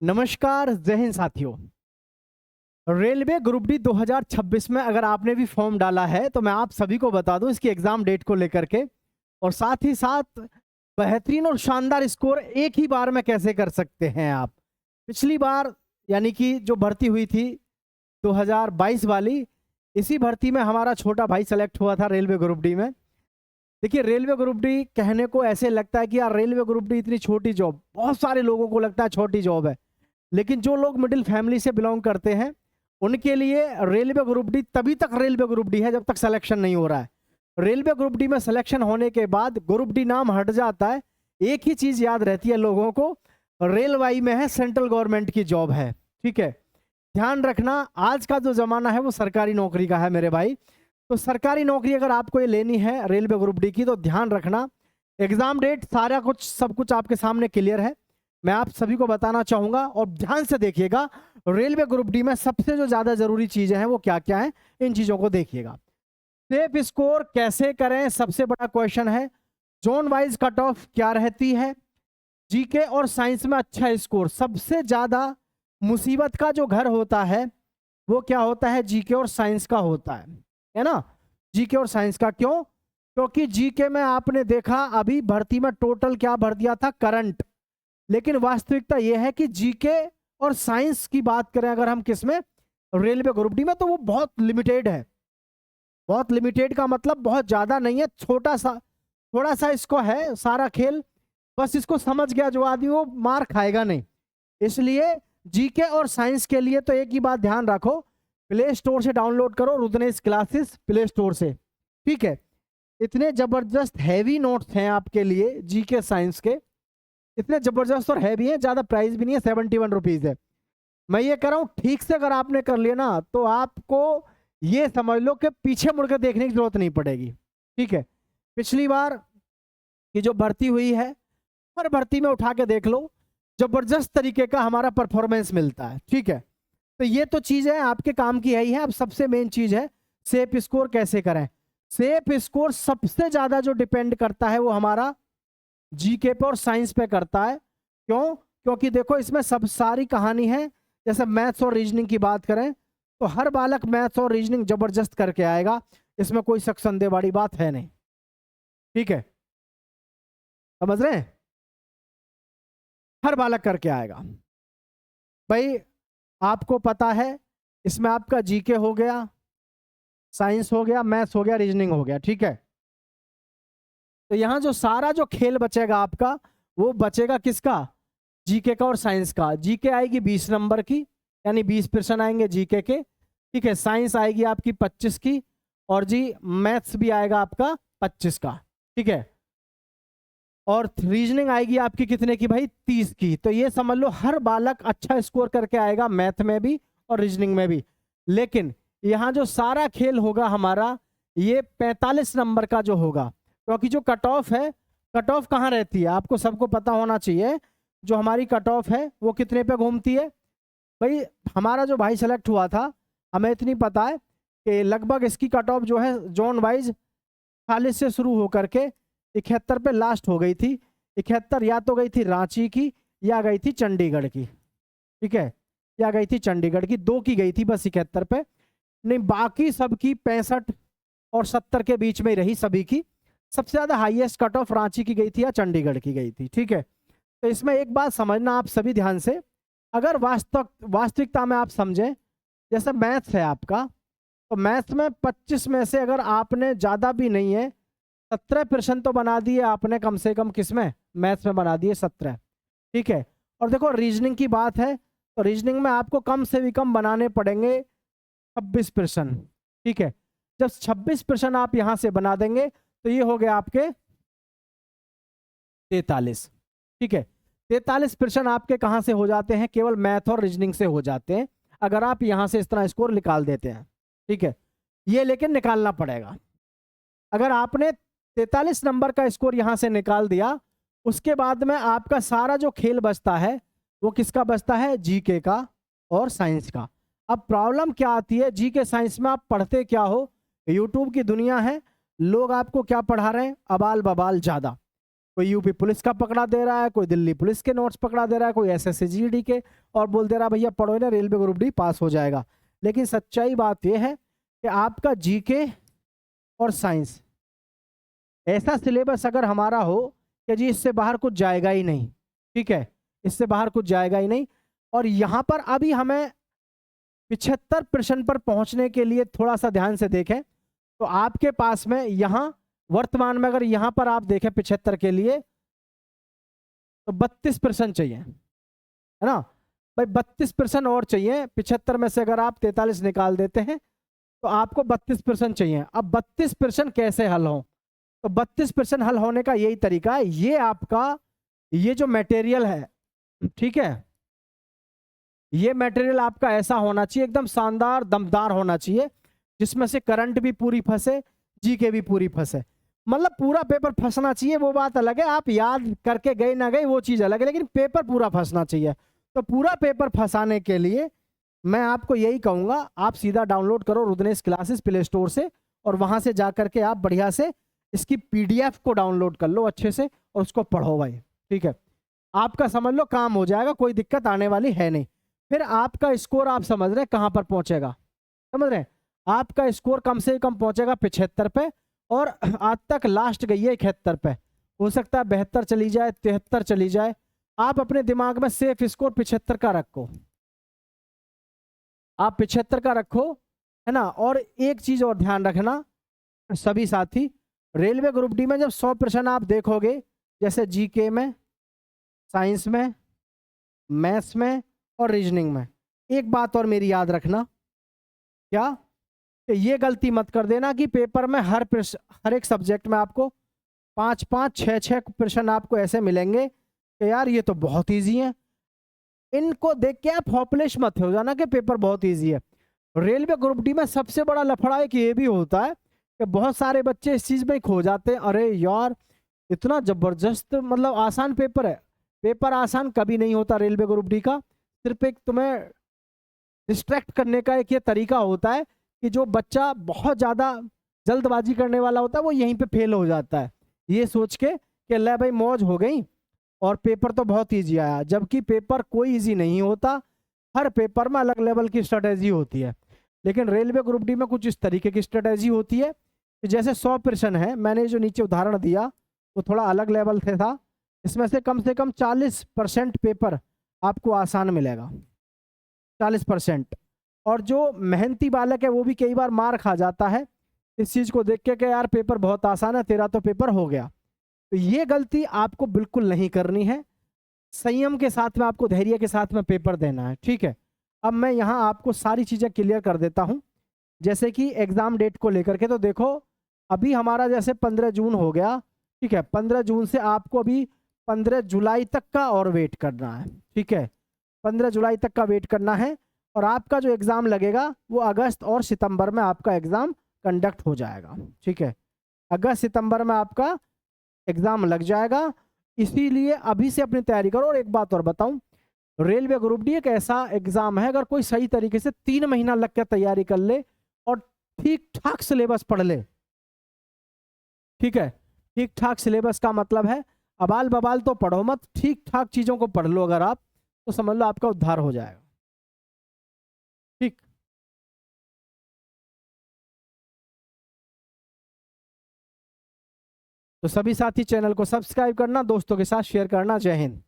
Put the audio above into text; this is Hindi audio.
नमस्कार, जय हिंद साथियों। रेलवे ग्रुप डी 2026 में अगर आपने भी फॉर्म डाला है तो मैं आप सभी को बता दूं इसकी एग्जाम डेट को लेकर के, और साथ ही साथ बेहतरीन और शानदार स्कोर एक ही बार में कैसे कर सकते हैं आप। पिछली बार यानी कि जो भर्ती हुई थी 2022 वाली, इसी भर्ती में हमारा छोटा भाई सेलेक्ट हुआ था रेलवे ग्रुप डी में। देखिए, रेलवे ग्रुप डी कहने को ऐसे लगता है कि यार रेलवे ग्रुप डी इतनी छोटी जॉब, बहुत सारे लोगों को लगता है छोटी जॉब है, लेकिन जो लोग मिडिल फैमिली से बिलोंग करते हैं उनके लिए रेलवे ग्रुप डी तभी तक रेलवे ग्रुप डी है जब तक सिलेक्शन नहीं हो रहा है। रेलवे ग्रुप डी में सिलेक्शन होने के बाद ग्रुप डी नाम हट जाता है। एक ही चीज याद रहती है लोगों को, रेलवाई में है, सेंट्रल गवर्नमेंट की जॉब है। ठीक है, ध्यान रखना, आज का जो जमाना है वो सरकारी नौकरी का है मेरे भाई। तो सरकारी नौकरी अगर आपको ये लेनी है रेलवे ग्रुप डी की, तो ध्यान रखना, एग्जाम डेट सारा कुछ सब कुछ आपके सामने क्लियर है। मैं आप सभी को बताना चाहूंगा और ध्यान से देखिएगा। रेलवे ग्रुप डी में सबसे जो ज्यादा जरूरी चीजें हैं वो क्या क्या हैं, इन चीजों को देखिएगा। सेफ स्कोर कैसे करें, सबसे बड़ा क्वेश्चन है। जोन वाइज कट ऑफ क्या रहती है, जीके और साइंस में अच्छा स्कोर। सबसे ज्यादा मुसीबत का जो घर होता है वो क्या होता है, जीके और साइंस का होता है ना। जीके और साइंस का क्यों? क्योंकि जीके में आपने देखा अभी भर्ती में टोटल क्या भर दिया था, करंट, लेकिन वास्तविकता यह है कि जीके और साइंस की बात करें अगर हम किसमें, रेलवे ग्रुप डी में, तो वो बहुत लिमिटेड है। बहुत लिमिटेड का मतलब बहुत ज्यादा नहीं है, छोटा सा, थोड़ा सा इसको है सारा खेल। बस इसको समझ गया जो आदमी वो मार खाएगा नहीं। इसलिए जीके और साइंस के लिए तो एक ही बात ध्यान रखो, प्ले स्टोर से डाउनलोड करो रुद्रनेश क्लासेस, प्ले स्टोर से। ठीक है, इतने जबरदस्त हैवी नोट्स हैं आपके लिए जीके साइंस के, इतने जबरदस्त और हैवी हैं, ज्यादा प्राइस भी नहीं है, 71 रुपीज है। मैं ये कह रहा हूँ ठीक से अगर आपने कर लिया ना तो आपको ये समझ लो कि पीछे मुड़कर देखने की जरूरत नहीं पड़ेगी। ठीक है, पिछली बार की जो भर्ती हुई है, हर भर्ती में उठा के देख लो, जबरदस्त तरीके का हमारा परफॉर्मेंस मिलता है। ठीक है, तो ये तो चीज है आपके काम की है ही है। अब सबसे मेन चीज है सेफ स्कोर कैसे करें। सेफ स्कोर सबसे ज्यादा जो डिपेंड करता है वो हमारा जीके पे और साइंस पे करता है। क्यों? क्योंकि देखो इसमें सब सारी कहानी है। जैसे मैथ्स और रीजनिंग की बात करें तो हर बालक मैथ्स और रीजनिंग जबरदस्त करके आएगा, इसमें कोई शक संदेह वाली बात है नहीं। ठीक है, समझ रहे हैं, हर बालक करके आएगा भाई। आपको पता है इसमें आपका जीके हो गया, साइंस हो गया, मैथ्स हो गया, रीजनिंग हो गया। ठीक है, तो यहां जो सारा जो खेल बचेगा आपका वो बचेगा किसका, जीके का और साइंस का। जीके आएगी 20 नंबर की, यानी 20% आएंगे जीके के। ठीक है, साइंस आएगी आपकी 25 की, और जी मैथ्स भी आएगा आपका 25 का। ठीक है, और रीजनिंग आएगी आपकी कितने की भाई, 30 की। तो ये समझ लो हर बालक अच्छा स्कोर करके आएगा मैथ में भी और रीजनिंग में भी। लेकिन यहाँ जो सारा खेल होगा हमारा ये 45 नंबर का जो होगा, क्योंकि जो कट ऑफ है, कट ऑफ कहाँ रहती है आपको सबको पता होना चाहिए। जो हमारी कट ऑफ है वो कितने पे घूमती है भाई। हमारा जो भाई सेलेक्ट हुआ था, हमें इतनी पता है कि लगभग इसकी कट ऑफ जो है जोन वाइज 40 से शुरू होकर के 71 पे लास्ट हो गई थी। 71 या तो गई थी रांची की या गई थी चंडीगढ़ की। ठीक है, या गई थी चंडीगढ़ की, दो की गई थी बस 71 पे, नहीं बाकी सबकी 65 और 70 के बीच में ही रही सभी की। सबसे ज्यादा हाईएस्ट कट ऑफ रांची की गई थी या चंडीगढ़ की गई थी। ठीक है, तो इसमें एक बात समझना आप सभी ध्यान से, अगर वास्तविकता में आप समझें, जैसे मैथ्स है आपका, तो मैथ्स में 25 में से अगर आपने ज्यादा भी नहीं है 17% तो बना दिए आपने कम से कम, किसमें, मैथ्स में बना दिए 17। ठीक है, और देखो रीजनिंग की बात है तो रीजनिंग में आपको कम से भी कम बनाने पड़ेंगे 26%। ठीक है, जब 26% आप यहां से बना देंगे तो ये हो गया आपके 43। ठीक है, 43% आपके कहां से हो जाते हैं, केवल मैथ और रीजनिंग से हो जाते हैं, अगर आप यहां से इस तरह स्कोर निकाल देते हैं। ठीक है, ये लेकिन निकालना पड़ेगा। अगर आपने 43 नंबर का स्कोर यहां से निकाल दिया, उसके बाद में आपका सारा जो खेल बचता है वो किसका बचता है, जीके का और साइंस का। अब प्रॉब्लम क्या आती है, जीके साइंस में आप पढ़ते क्या हो, यूट्यूब की दुनिया है, लोग आपको क्या पढ़ा रहे हैं, अबाल बबाल ज्यादा। कोई यूपी पुलिस का पकड़ा दे रहा है, कोई दिल्ली पुलिस के नोट्स पकड़ा दे रहा है, कोई एसएससी जीडी के, और बोल दे रहा है भैया पढ़ो ना रेलवे ग्रुप डी पास हो जाएगा। लेकिन सच्चाई बात यह है कि आपका जीके और साइंस ऐसा सिलेबस अगर हमारा हो कि जी इससे बाहर कुछ जाएगा ही नहीं, ठीक है, इससे बाहर कुछ जाएगा ही नहीं। और यहाँ पर अभी हमें 75% पर पहुंचने के लिए थोड़ा सा ध्यान से देखें तो आपके पास में यहाँ वर्तमान में अगर यहाँ पर आप देखें 75 के लिए तो 32% चाहिए, है ना भाई, 32% और चाहिए। 75 में से अगर आप 43 निकाल देते हैं तो आपको 32% चाहिए। अब 32% कैसे हल हो, तो 32% हल होने का यही तरीका है, ये आपका ये जो मटेरियल है, ठीक है, ये मटेरियल आपका ऐसा होना चाहिए एकदम शानदार दमदार होना चाहिए, जिसमें से करंट भी पूरी फंसे, जीके भी पूरी फंसे, मतलब पूरा पेपर फंसना चाहिए। वो बात अलग है, आप याद करके गए ना गए वो चीज़ अलग है, लेकिन पेपर पूरा फंसना चाहिए। तो पूरा पेपर फंसाने के लिए मैं आपको यही कहूँगा, आप सीधा डाउनलोड करो रुद्रनेश क्लासेस प्ले स्टोर से, और वहाँ से जा करके आप बढ़िया से इसकी PDF को डाउनलोड कर लो अच्छे से और उसको पढ़ो भाई, ठीक है, आपका समझ लो काम हो जाएगा, कोई दिक्कत आने वाली है नहीं। फिर आपका स्कोर आप समझ रहे हैं कहाँ पर पहुँचेगा, समझ रहे हैं, आपका स्कोर कम से कम पहुँचेगा 75 पे, और आज तक लास्ट गई है 71 पे, हो सकता है 72 चली जाए, 73 चली जाए। आप अपने दिमाग में सेफ स्कोर 75 का रखो, आप 75 का रखो, है ना। और एक चीज और ध्यान रखना सभी साथी, रेलवे ग्रुप डी में जब 100% आप देखोगे, जैसे जीके में, साइंस में, मैथ्स में और रीजनिंग में, एक बात और मेरी याद रखना, क्या, कि ये गलती मत कर देना कि पेपर में हर एक सब्जेक्ट में आपको 5-5, 6-6 प्रश्न आपको ऐसे मिलेंगे कि यार ये तो बहुत इजी है। इनको देख के आप हॉपलेस मत हो जाना कि पेपर बहुत इजी है। रेलवे ग्रुप डी में सबसे बड़ा लफड़ा एक ये भी होता है कि बहुत सारे बच्चे इस चीज़ में ही खो जाते हैं, अरे यार इतना ज़बरदस्त मतलब आसान पेपर है। पेपर आसान कभी नहीं होता रेलवे ग्रुप डी का, सिर्फ एक तुम्हें डिस्ट्रैक्ट करने का एक ये तरीका होता है कि जो बच्चा बहुत ज़्यादा जल्दबाजी करने वाला होता है वो यहीं पे फेल हो जाता है, ये सोच के कि ले भाई मौज हो गई और पेपर तो बहुत ईजी आया, जबकि पेपर कोई ईजी नहीं होता। हर पेपर में अलग लेवल की स्ट्रेटेजी होती है, लेकिन रेलवे ग्रुप डी में कुछ इस तरीके की स्ट्रेटेजी होती है कि जैसे 100 प्रश्न है, मैंने जो नीचे उदाहरण दिया वो थोड़ा अलग लेवल से था, इसमें से कम 40% पेपर आपको आसान मिलेगा, 40%। और जो मेहनती बालक है वो भी कई बार मार खा जाता है इस चीज़ को देख के कि यार पेपर बहुत आसान है, तेरा तो पेपर हो गया। तो ये गलती आपको बिल्कुल नहीं करनी है, संयम के साथ में आपको धैर्य के साथ में पेपर देना है, ठीक है। अब मैं यहाँ आपको सारी चीज़ें क्लियर कर देता हूँ, जैसे कि एग्ज़ाम डेट को लेकर के। तो देखो अभी हमारा जैसे 15 जून हो गया, ठीक है, 15 जून से आपको अभी 15 जुलाई तक का और वेट करना है, ठीक है, 15 जुलाई तक का वेट करना है। और आपका जो एग्ज़ाम लगेगा वो अगस्त और सितंबर में आपका एग्ज़ाम कंडक्ट हो जाएगा, ठीक है, अगस्त सितंबर में आपका एग्ज़ाम लग जाएगा। इसीलिए अभी से अपनी तैयारी करो। और एक बात और बताऊं, रेलवे ग्रुप डी एक ऐसा एग्ज़ाम है, अगर कोई सही तरीके से 3 महीना लग के तैयारी कर ले और ठीक ठाक सिलेबस पढ़ ले, ठीक है, ठीक ठाक सिलेबस का मतलब है अबाल बबाल तो पढ़ो मत, ठीक ठाक चीज़ों को पढ़ लो अगर आप, तो समझ लो आपका उद्धार हो जाएगा, ठीक। तो सभी साथी चैनल को सब्सक्राइब करना, दोस्तों के साथ शेयर करना। जय हिंद।